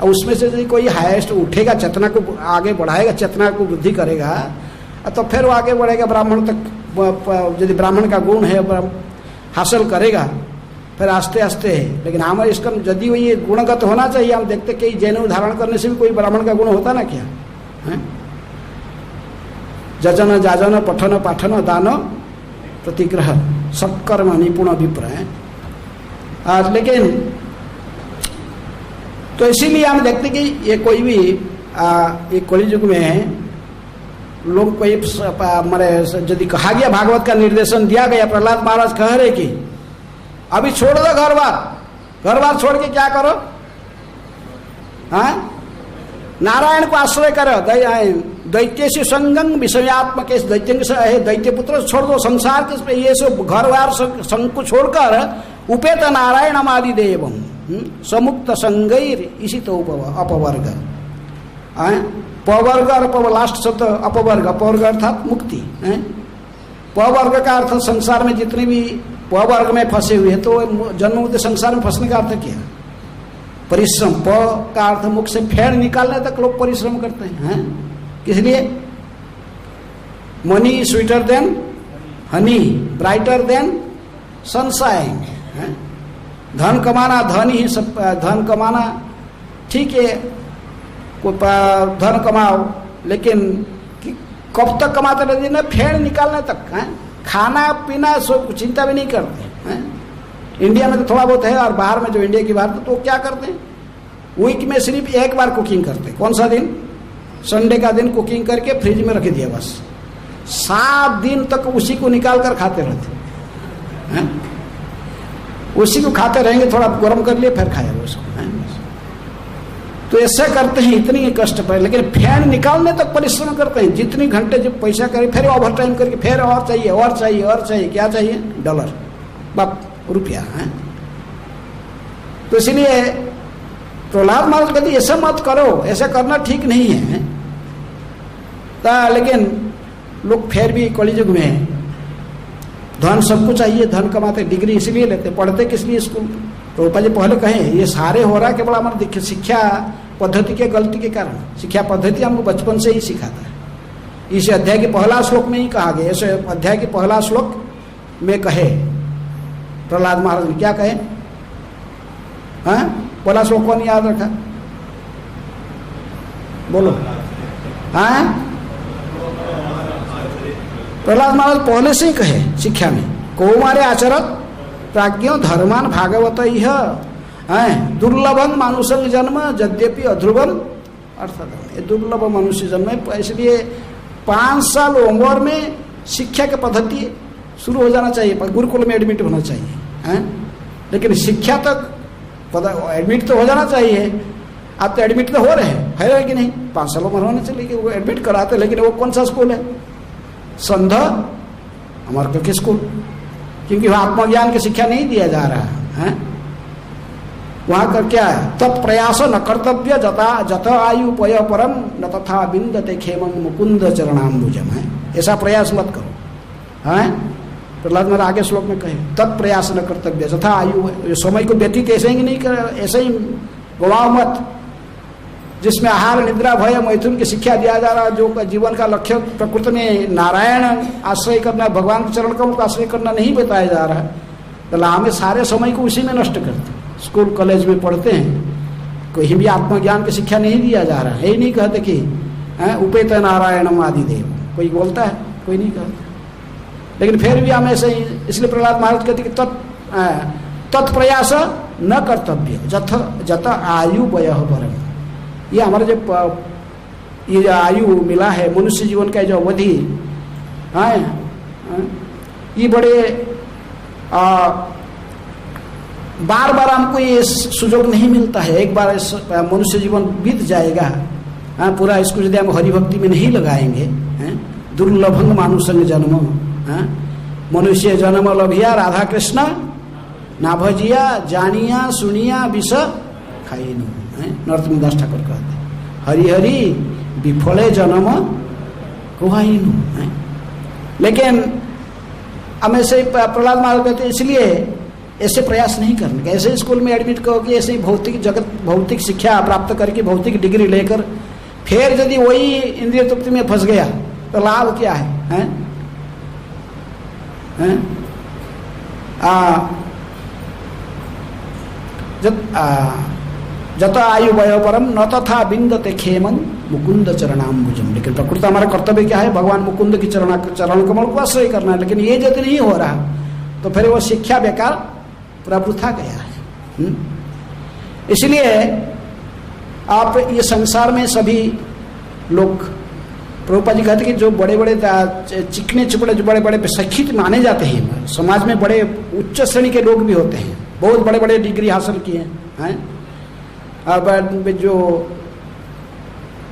और उसमें से यदि कोई हाईएस्ट उठेगा, चेतना को आगे बढ़ाएगा, चेतना को वृद्धि करेगा, तो फिर वो आगे बढ़ेगा ब्राह्मण तक। यदि ब्राह्मण का गुण है हासिल करेगा, फिर आस्ते आस्ते। लेकिन हमारे इसका यदि वो ये गुणगत होना चाहिए, हम देखते कि जनेऊ धारण करने से भी कोई ब्राह्मण का गुण होता ना क्या है? जजन जाजन पठन पाठन दान प्रतिग्रह सत्कर्म निपुण अभिप्राय। लेकिन तो इसीलिए हम देखते कि ये कोई भी ये कलियुग में लोग कोई हमारे यदि कहा गया, भागवत का निर्देशन दिया गया, प्रहलाद महाराज कह रहे कि अभी छोड़ दो घर बार छोड़ के क्या करो? हाँ, नारायण को आश्रय करो। दैत्य से संगम विषयात्मक दैत्य पुत्र छोड़ दो, संसार के ये सब घर बार संग को छोड़कर उपेत नारायण आदि देवम समुक्त संगैर इसी तो अपवर्ग। पवर्ग और लास्ट शब्द अपवर्ग, अपवर्ग अर्थात मुक्ति। पवर्ग का अर्थ संसार में जितने भी पवर्ग में फंसे हुए, तो जन्म मुक्ति संसार में फंसने का अर्थ क्या? परिश्रम। प का अर्थ मुख से फेड़ निकालने तक लोग परिश्रम करते हैं। किस लिए? Money sweeter than Honey, brighter then sunshine. धन कमाना, धन ही सब, धन कमाना ठीक है, धन कमाओ, लेकिन कब तक कमाते रहते ना? फेड़ निकालने तक। खाना पीना सब चिंता भी नहीं करते हैं। इंडिया में तो थोड़ा बहुत है, और बाहर में जो इंडिया की बात, तो क्या करते हैं? वीक में सिर्फ एक बार कुकिंग करते। कौन सा दिन? संडे का दिन कुकिंग करके फ्रिज में रख दिया, बस 7 दिन तक उसी को निकाल कर खाते रहते हैं। उसी को खाते रहेंगे, थोड़ा गर्म कर लिए फिर खाया उसको। तो ऐसा करते हैं, इतनी कष्ट पर, लेकिन फैन निकालने तक परिश्रम करते हैं। जितनी घंटे जब पैसा करें, फिर ओवर टाइम करके फिर और चाहिए और चाहिए और चाहिए। क्या चाहिए? डॉलर, बाप रुपया है। तो इसलिए प्रहलाद महाराज कहते ऐसा मत करो, ऐसा करना ठीक नहीं है। लेकिन लोग फिर भी कलियुग में धन सबको चाहिए, धन कमाते, डिग्री इसलिए लेते, पढ़ते किस लिए स्कूल? प्रभुपाद जी पहले कहे ये सारे हो रहा है केवल हमारे शिक्षा पद्धति के गलती के कारण। शिक्षा पद्धति हमको बचपन से ही सिखाता है। इस अध्याय के पहला श्लोक में ही कहा गया, इस अध्याय के पहला श्लोक में कहे प्रहलाद महाराज ने क्या कहे? हाँ, पहला श्लोक कौन याद रखा? बोलो। हाँ, प्रहलाद महाराज पहले से ही कहे शिक्षा में, कौमारे आचरत प्राज्ञो धर्मान भागवत दुर्लभम मानुषंग जन्म यद्यपि अध्रुवम अर्थात। दुर्लभ मनुष्य जन्म है, इसलिए 5 साल उम्र में शिक्षा की पद्धति शुरू हो जाना चाहिए, गुरुकुल में एडमिट होना चाहिए। लेकिन शिक्षा तक एडमिट तो हो जाना चाहिए। आप तो एडमिट तो हो रहे हैं, है कि नहीं? 5 साल उम्र होने चाहिए, वो एडमिट कराते। लेकिन वो कौन सा स्कूल है? संध अमर के स्कूल, क्योंकि वहाँ आत्मज्ञान की शिक्षा नहीं दिया जा रहा है। वहाँ का क्या है? तत्प्रयास न कर्तव्य जत आयु पय परम न तथा बिंदते खेमं मुकुंद चरणाम्बुजम। है ऐसा प्रयास मत करो। है प्रहलाद महाराज आगे श्लोक में कहे तत्प्रयास न कर्तव्य जथा आयु, समय को व्यतीत ऐसे ही नहीं कर, ऐसे ही गवाओ मत, जिसमें आहार निद्रा भय मैथुन की शिक्षा दिया जा रहा, जो जीवन का लक्ष्य प्रकृति में नारायण आश्रय करना, भगवान के चरण कमल का आश्रय करना नहीं बताया जा रहा। तो हमें सारे समय को उसी में नष्ट करते। स्कूल कॉलेज में पढ़ते हैं, कहीं भी आत्मज्ञान की शिक्षा नहीं दिया जा रहा है। यही नहीं कहते कि उपेत नारायणम आदि देव, कोई बोलता है? कोई नहीं कहता। लेकिन फिर भी हम ऐसे ही, इसलिए प्रहलाद महाराज कहते कि तत्प्रयास न कर्तव्य जत आयु वय परम। ये हमारा जो ये आयु मिला है, मनुष्य जीवन का जो अवधि है, ये बड़े बार बार हमको ये सुयोग नहीं मिलता है। एक बार इस मनुष्य जीवन बीत जाएगा, पूरा इसको यदि हम हरि भक्ति में नहीं लगाएंगे, दुर्लभंग मानुषंग जन्म, मनुष्य जन्म लभिया राधा कृष्ण ना भजिया, जानिया सुनिया विष खाइनु। नरोत्तम दास ठाकुर कहते हरि हरि विफले जन्म कुहाइनु। लेकिन हम ऐसे प्रहलाद महाराज कहते इसलिए ऐसे प्रयास नहीं करने का। ऐसे स्कूल में एडमिट करो कि ऐसे ही भौतिक जगत, भौतिक शिक्षा प्राप्त करके भौतिक डिग्री लेकर फिर यदि वही इंद्रिय तृप्ति में फंस गया तो लाभ क्या है? जत आयु वयो परम न तथा बिंदते खेमं मुकुंद चरणाम्बुजम। लेकिन प्रकृत हमारा कर्तव्य क्या है? भगवान मुकुंद की चरण कमल को आश्रय करना है। लेकिन ये यदि नहीं हो रहा तो फिर वो शिक्षा बेकार पूरा वृथा गया है। इसलिए आप ये संसार में सभी लोग, प्रभुपाद जी कहते कि जो बड़े बड़े चिकने चुपड़े, जो बड़े बड़े शिक्षित माने जाते हैं, समाज में बड़े उच्च श्रेणी के लोग भी होते हैं, बहुत बड़े बड़े डिग्री हासिल किए हैं, और जो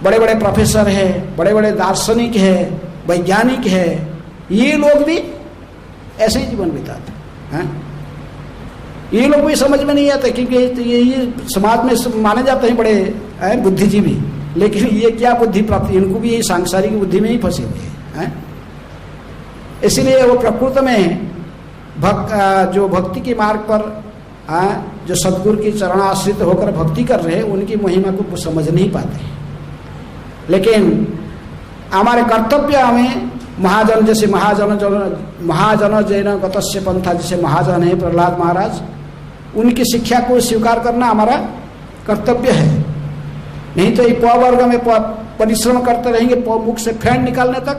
बड़े बड़े प्रोफेसर हैं, बड़े बड़े दार्शनिक हैं, वैज्ञानिक हैं, ये लोग भी ऐसे ही जीवन बिताते हैं। ये लोग भी समझ में नहीं आते क्योंकि ये समाज में माने जाते हैं बड़े बुद्धिजीवी, लेकिन ये क्या बुद्धि प्राप्ति, इनको भी यही सांसारिक बुद्धि में ही फंसे हुए हैं। इसलिए वो प्रकृति में जो भक्ति के मार्ग पर जो सदगुरु की चरणाश्रित होकर भक्ति कर रहे हैं, उनकी महिमा को समझ नहीं पाते। लेकिन हमारे कर्तव्य हमें महाजन, जैसे महाजन जैन गतस्य पंथा, जैसे महाजन है प्रहलाद महाराज, उनकी शिक्षा को स्वीकार करना हमारा कर्तव्य है। नहीं तो ये प वर्ग में परिश्रम करते रहेंगे, मुख से फेंड निकालने तक,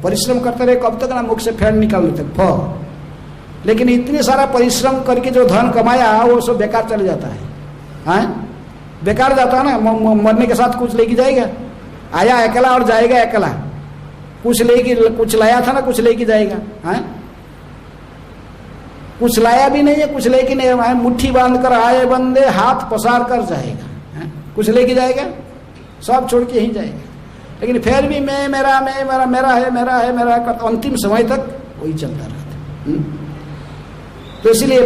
परिश्रम करते रहे कब तक ना, मुख से फेंड निकालने तक लेकिन इतने सारा परिश्रम करके जो धन कमाया वो सब बेकार चले जाता है। बेकार जाता है ना, मरने के साथ कुछ लेके जाएगा, आया अकेला और जाएगा अकेला, कुछ लाया था ना, कुछ लेके जाएगा, कुछ लाया भी नहीं है, कुछ लेके नहीं है, मुट्ठी बांध कर आए बंदे हाथ पसार कर जाएगा, कुछ लेके जाएगा, सब छोड़ के यहीं जाएगा। लेकिन फिर भी मैं मेरा है अंतिम समय तक वही चलता रहता है। तो इसलिए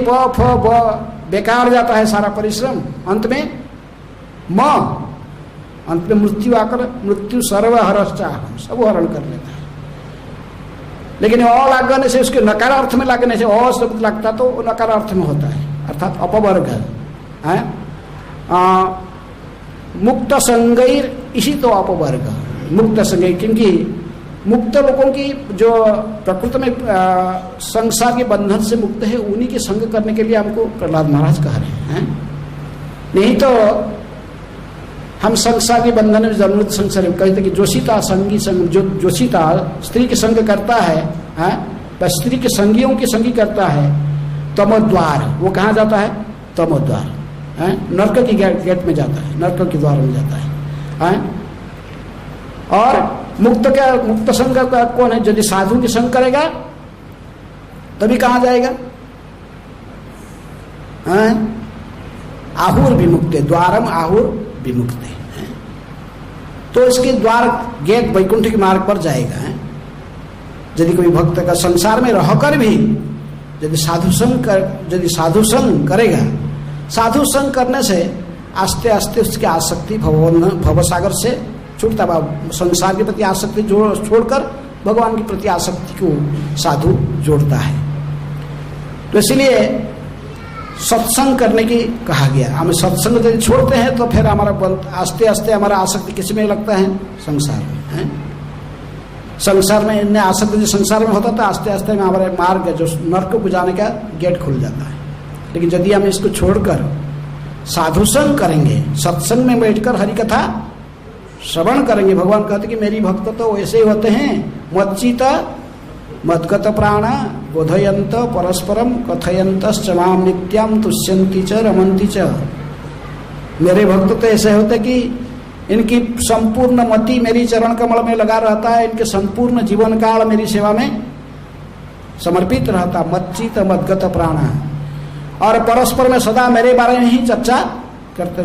बेकार जाता है सारा परिश्रम। अंत में मृत्यु आकर, मृत्यु सर्वहरश्चा, सब हरण कर लेता है। लेकिन अ लगने से, उसके नकार अर्थ में लगने से अ शब्द लगता तो नकार अर्थ में होता है, अर्थात अपवर्ग है। मुक्त संगैर, इसी तो अपवर्ग मुक्त संगैर, क्योंकि मुक्त लोगों की जो प्रकृति में संसार के बंधन से मुक्त है, उन्हीं के संग करने के लिए हमको प्रहलाद महाराज कह रहे हैं। नहीं तो हम संसार के बंधन में जरूरत संसार कहते कि जोशिता संगी संग, जो जोशिता स्त्री के संग करता है, बस स्त्री के संगियों की संगी करता है, तमोद्वार, वो कहाँ जाता है? तमोद्वार, नरक की गेट में जाता है, नरक के द्वार में जाता है। और मुक्त क्या, मुक्त संग का कौन है? यदि साधु की संग करेगा तभी कहाँ जाएगा? आहुर विमुक्त, द्वारम आहुर विमुक्त है। तो इसके द्वार गेट वैकुंठ के मार्ग पर जाएगा। यदि कोई भक्त का संसार में रहकर भी यदि साधु संग करेगा, साधु संग करने से आस्ते आस्ते उसकी आसक्ति भवसागर से छूटता, संसार के प्रति आसक्ति छोड़कर भगवान के प्रति आसक्ति को साधु जोड़ता है। तो इसलिए सत्संग करने की कहा गया। हमें सत्संग यदि छोड़ते हैं तो फिर हमारा आस्ते आस्ते हमारा आसक्ति किस में लगता है? संसार में। संसार में इन्हें आसक्ति जो संसार में होता था, आस्ते आस्ते में हमारे मार्ग जो नरक को जाने का गेट खुल जाता है। लेकिन यदि हम इसको छोड़कर साधु संग करेंगे, सत्संग में बैठकर हरि कथा श्रवण करेंगे, भगवान कहते कि मेरी भक्त तो वैसे ही होते हैं, मच्चित मद्गत प्राण बोधयंत परस्परम कथयंतश्च माम नित्यम तुष्यन्ति च रमन्ति च। मेरे भक्त तो ऐसे होते कि इनकी संपूर्ण मति मेरी चरण कमल में लगा रहता है, इनके संपूर्ण जीवन काल मेरी सेवा में समर्पित रहता। मच्चित मद्गत प्राण, और परस्पर में सदा मेरे बारे में ही चर्चा करते।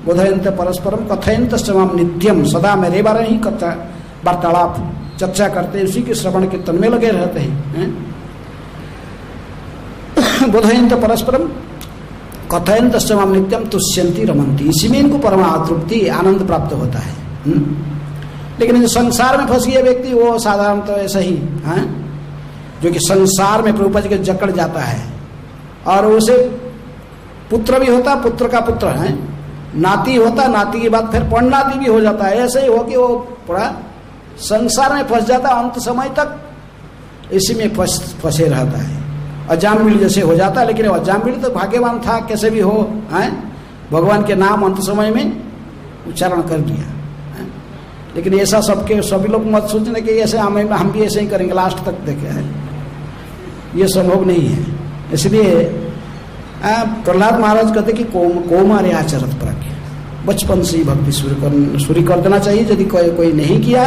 बोधयंत परस्परम कथयंतश्च माम नित्यम, सदा मेरे बारे में ही वार्तालाप चर्चा करते हैं, उसी के श्रवण कीर्तन में लगे रहते हैं। बोधयंत परस्परम कथयंत माम नित्यम तुष्यंती रमंती, इसी में इनको परमातृप्ति आनंद प्राप्त होता है। लेकिन जो संसार में फंस गया व्यक्ति वो साधारणतः ऐसा ही है, जो कि संसार में प्रभुपाद के जकड़ जाता है और उसे पुत्र भी होता, पुत्र का पुत्र है, नाती होता, नाती के बाद फिर पड़नाती भी हो जाता है। ऐसे ही हो कि वो पूरा संसार में फंस जाता, अंत समय तक इसी में फंसे रहता है। अजामिल जैसे हो जाता, लेकिन अजामिल तो भाग्यवान था, कैसे भी हो है, भगवान के नाम अंत समय में उच्चारण कर दिया है। लेकिन ऐसा सबके सभी लोग मत सोचने कि ऐसे हम भी ऐसे ही करेंगे लास्ट तक देखे है, ये संभव नहीं है। इसलिए प्रहलाद महाराज कहते कि कौमार्य आचरत प्रज्ञ, बचपन से ही भक्ति शुरू कर देना चाहिए। यदि कोई नहीं किया,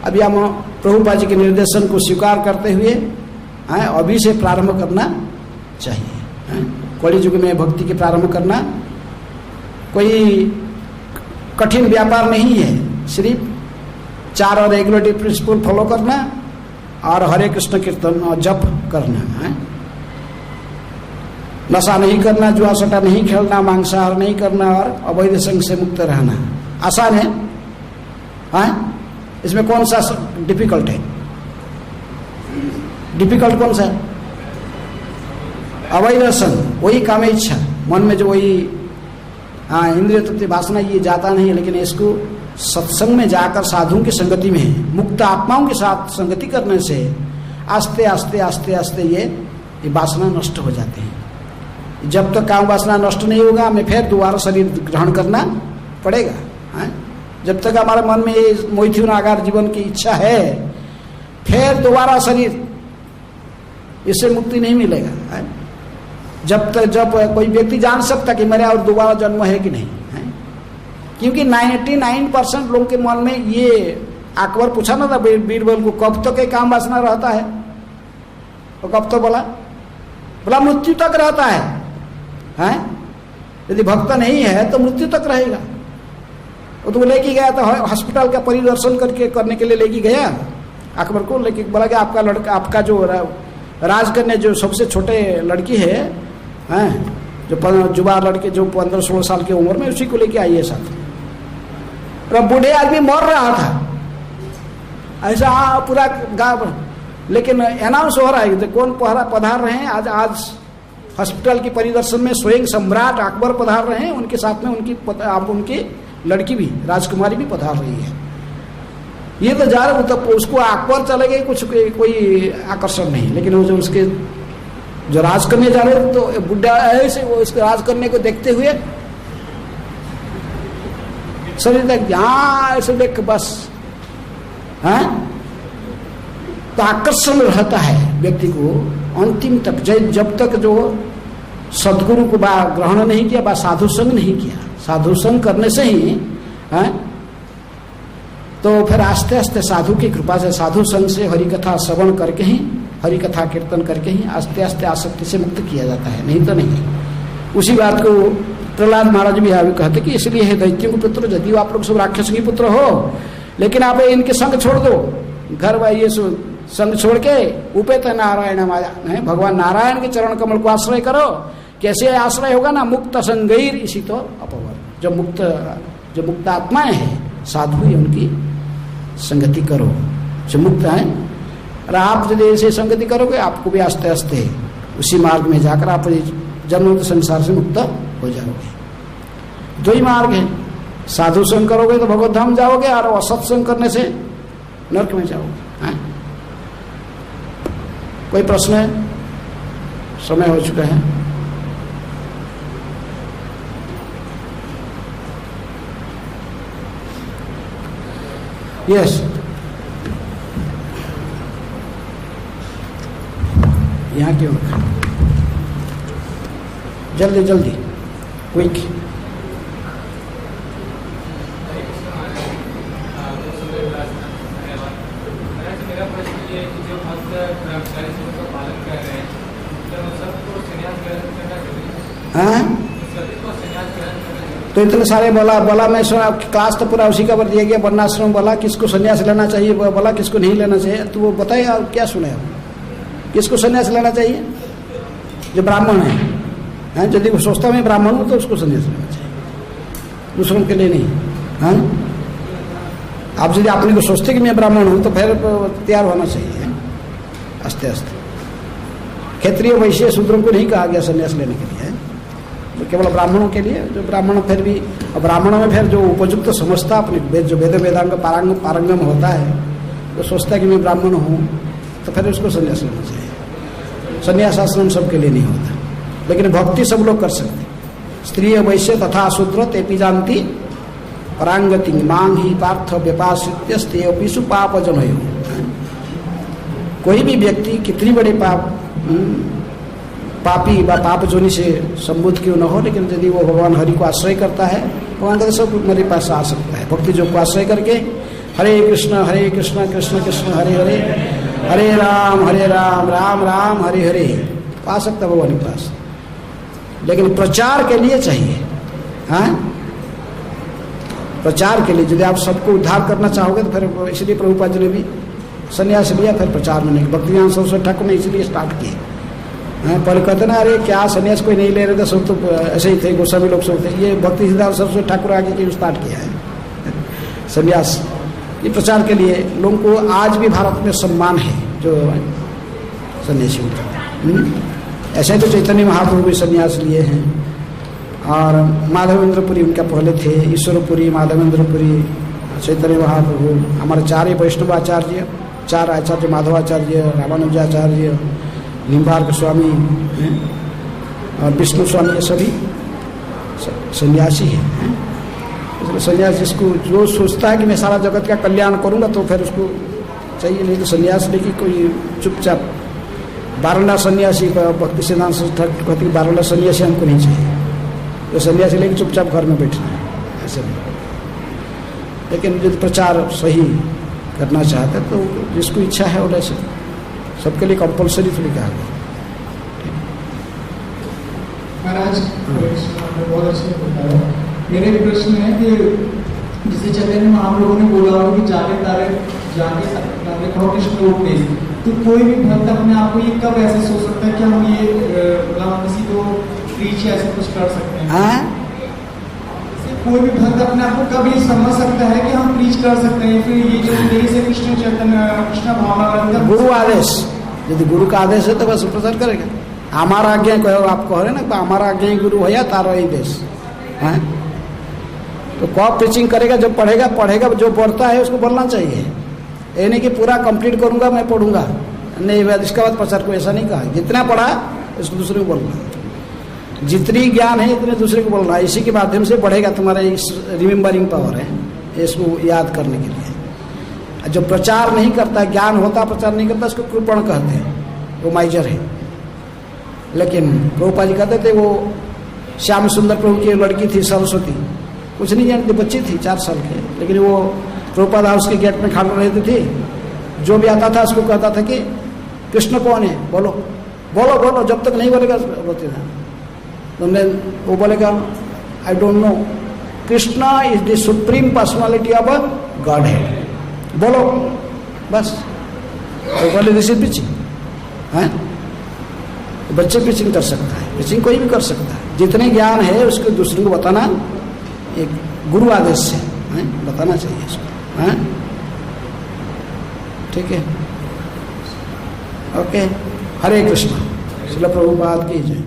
अभी हम प्रभुपाद जी के निर्देशन को स्वीकार करते हुए अभी से प्रारंभ करना चाहिए। कलि युग में भक्ति के प्रारंभ करना कोई कठिन व्यापार नहीं है, सिर्फ 4 रेगुलेटरी प्रिंसिपल फॉलो करना और हरे कृष्ण कीर्तन और जप करना है। नशा नहीं करना, जुआ सट्टा नहीं खेलना, मांसाहार नहीं करना और अवैध संग से मुक्त रहना आसान है। इसमें कौन सा डिफिकल्ट है? डिफिकल्ट कौन सा है? अवैध संग, वही काम इच्छा, मन में जो वही इंद्रिय तृप्ति वासना, ये जाता नहीं है। लेकिन इसको सत्संग में जाकर साधुओं की संगति में, मुक्त आत्माओं के साथ संगति करने से आस्ते आस्ते आस्ते आस्ते ये वासना नष्ट हो जाते हैं। जब तक काम वासना नष्ट नहीं होगा, हमें फिर दोबारा शरीर ग्रहण करना पड़ेगा। जब तक हमारे मन में ये मैथुन आकार जीवन की इच्छा है, फिर दोबारा शरीर, इससे मुक्ति नहीं मिलेगा। जब कोई व्यक्ति जान सकता कि मेरा और दोबारा जन्म है कि नहीं है? क्योंकि 99% लोगों के मन में ये, अकबर पूछा ना था बीरबल को, कब तक ये काम वासना रहता है? तो कब तो बोला मृत्यु तक रहता है। यदि भक्त नहीं है तो मृत्यु तक रहेगा। वो तो लेके गया था हॉस्पिटल का परिदर्शन करने के लिए लेके गया अकबर को, लेके बोला कि आपका लड़का, आपका जो राजकन्या जो सबसे छोटे लड़की है, जो जुबा लड़के जो 15-16 साल की उम्र में, उसी को लेके आइए साथ। और बूढ़े आदमी मर रहा था ऐसा पूरा गाँव, लेकिन अनाउंस हो रहा है कि कौन पधार रहे हैं आज हॉस्पिटल की परिदर्शन में, स्वयं सम्राट अकबर पधार रहे हैं, उनके साथ में उनकी लड़की भी, राजकुमारी भी पधार रही है। ये तो जा रहे, तो उसको अकबर चले गए, कुछ कोई आकर्षण नहीं। लेकिन वो जो उसके जो राजकन्या जा रहे, तो बुढ़ा ऐसे वो उसके राजकन्या को देखते हुए शरीर तक यहाँ ऐसे देख बस, तो आकर्षण रहता है व्यक्ति को अंतिम तक, जब तक जो सदगुरु को ग्रहण नहीं किया, साधु संग नहीं किया। साधु संग करने से ही तो फिर आस्ते आस्ते साधु की कृपा से, साधु संग से, हरि कथा श्रवण करके ही, हरि कथा कीर्तन करके ही आस्ते आस्ते आसक्ति से मुक्त किया जाता है, नहीं तो नहीं। उसी बात को प्रहलाद महाराज भी कहते कि इसलिए है दैत्यों के पुत्र, यदि आप लोग सब राक्षस के पुत्र हो, लेकिन आप इनके संग छोड़ दो, घर व ये संग छोड़ के उपेत नारायण माया, भगवान नारायण के चरण कमल को आश्रय करो। कैसे आश्रय होगा ना? मुक्त संगैर इसी तो अपवर, जो मुक्त आत्माएं हैं, साधु है, उनकी संगति करो, जो मुक्त है। और आप यदि ऐसे संगति करोगे, आपको भी आस्ते आस्ते उसी मार्ग में जाकर आप जन्म संसार से मुक्त हो जाओगे। 2 ही मार्ग है, साधु संग करोगे तो भगवत धाम जाओगे, और असत्संग करने से नरक में जाओगे। कोई प्रश्न है? समय हो चुका है। यस, यहाँ क्यों रखा? जल्दी जल्दी, क्विक। तो इतने सारे बोला मैं सुना, क्लास तो पूरा उसी का पर दिया गया, वर्णाश्रम बोला, किसको संन्यास लेना चाहिए बोला, किसको नहीं लेना चाहिए। तो वो बताइए आप क्या सुने, किसको संन्यास लेना चाहिए? जो ब्राह्मण है, यदि वो सोचता मैं ब्राह्मण हूँ तो उसको संन्यास लेना चाहिए, दूसरों के लिए नहीं। हाँ, आप यदि अपने को सोचते कि मैं ब्राह्मण हूँ तो फिर तैयार होना चाहिए आस्ते आस्ते। क्षेत्रीय वैश्य शूद्रों को नहीं कहा गया संन्यास लेने के लिए, तो केवल ब्राह्मणों के लिए। जो ब्राह्मण फिर भी, ब्राह्मणों में फिर जो उपयुक्त समझता अपने जो वेद वेदांग पारंगम होता है, वो सोचता है कि मैं ब्राह्मण हूँ, तो फिर उसको संन्यास लेना चाहिए। संन्यास आश्रम सबके लिए नहीं होता, लेकिन भक्ति सब लोग कर सकते। स्त्रीय वैश्य तथा शूद्र तेपि जानती परांगति मांग ही पार्थ व्यपासित्यस्तेपिषु पाप जनयो। कोई भी व्यक्ति कितनी बड़े पापी व पाप जोनि से संबुद्ध क्यों न हो, लेकिन यदि वो भगवान हरि को आश्रय करता है, भगवान का सब मेरे पास आ सकता है। भक्ति जो को आश्रय करके हरे कृष्ण कृष्ण कृष्ण हरे हरे, हरे राम राम राम हरे हरे, आ सकता है भगवान के पास। लेकिन प्रचार के लिए चाहिए। हाँ, प्रचार के लिए यदि आप सबको उद्धार करना चाहोगे तो फिर इसलिए प्रभुपाद जी ने भी संन्यास लिया, फिर प्रचार में नहीं। भक्तिज्ञान सरस्वती ठाकुर ने इसलिए स्टार्ट किए। पहले कहते ना, अरे क्या संन्यास कोई नहीं ले रहे थे, सब तो ऐसे ही थे, गोस्वामी लोग सब थे। ये भक्ति सिद्धांत सरस्वती ठाकुर आगे क्यों स्टार्ट किया है संन्यास, ये प्रचार के लिए। लोगों को आज भी भारत में सम्मान है जो सन्यासियों का। ऐसे तो चैतन्य महाप्रभु भी संन्यास लिए हैं, और माधवेंद्रपुरी उनका पहले थे, ईश्वरपुरी, माधवेंद्रपुरी, चैतन्य महाप्रभु। हमारे चार वैष्णव आचार्य, चार आचार्य, माधवाचार्य, रामानुजाचार्य, निम्बार्क स्वामी और विष्णु स्वामी, ये सभी सन्यासी हैं। इसलिए सन्यास जिसको जो सोचता है कि मैं सारा जगत का कल्याण करूंगा तो फिर उसको चाहिए, नहीं तो सन्यास लेके कोई चुपचाप 12 सन्यासी का भक्ति सिद्धांत कहती 12 सन्यासी हमको नहीं चाहिए, तो सन्यासी लेके चुपचाप घर में बैठना है, ऐसे नहीं। लेकिन यदि प्रचार सही करना चाहते तो जिसको इच्छा है वो ले सकते, सबके लिए कंपल्सरी थोड़ी कहा गया। महाराज बहुत अच्छे बताया। मेरे प्रश्न है कि जिसे चैतन्य महाप्रभु ने बोला हो कि जाके तारे कहो कृष्ण उपदेश, तो कोई भी भक्त अपने आप को ये कब ऐसे सोच सकता है कि हम ये किसी को प्रीच ऐसे कुछ कर सकते हैं? कोई भी भक्त अपने आप को कब ये समझ सकता है कि हम प्रीच कर सकते हैं? फिर ये जो उपदेश है कृष्ण चैतन्य कृष्ण भावना, गुरु आदेश, यदि गुरु का आदेश है तो बस प्रचार करेगा। हमारा आज्ञा कहो, आप कह रहे ना, तो हमारा आज्ञा ही गुरु है या तारो ही देश है, तो कब प्रीचिंग करेगा? जब पढ़ेगा, जो पढ़ता है उसको बोलना चाहिए। ये नहीं कि पूरा कंप्लीट करूंगा मैं पढ़ूंगा, नहीं, इसके बाद प्रचार को ऐसा नहीं कहा। जितना पढ़ा उसको दूसरे को बोलना, जितनी ज्ञान है इतने दूसरे को बोलना, इसी के माध्यम से बढ़ेगा तुम्हारा रिमेम्बरिंग पावर है, इसको याद करने के लिए। जो प्रचार नहीं करता, ज्ञान होता प्रचार नहीं करता, उसको कृपण कहते हैं, वो माइजर है। लेकिन प्रभुपाद जी कहते थे, वो श्याम सुंदर प्रभु की लड़की थी सरस्वती, कुछ नहीं जानती, बच्ची थी 4 साल की, लेकिन वो प्रभुपाद हाउस के गेट में खड़ा रहती थी। जो भी आता था उसको कहता था कि कृष्ण कौन है, बोलो बोलो बोलो, जब तक नहीं बोलेगा बोलते था। तुमने वो बोलेगा I don't know, Krishna is the supreme personality of a God head, बोलो बस। तो बोले दिस इज पिचिंग है, बच्चे पिचिंग कर सकता है, पिचिंग कोई भी कर सकता है। जितने ज्ञान है उसको दूसरे को बताना एक गुरु आदेश से बताना चाहिए इसको, है ठीक है। ओके, हरे कृष्ण। श्रील प्रभुपाद की जय।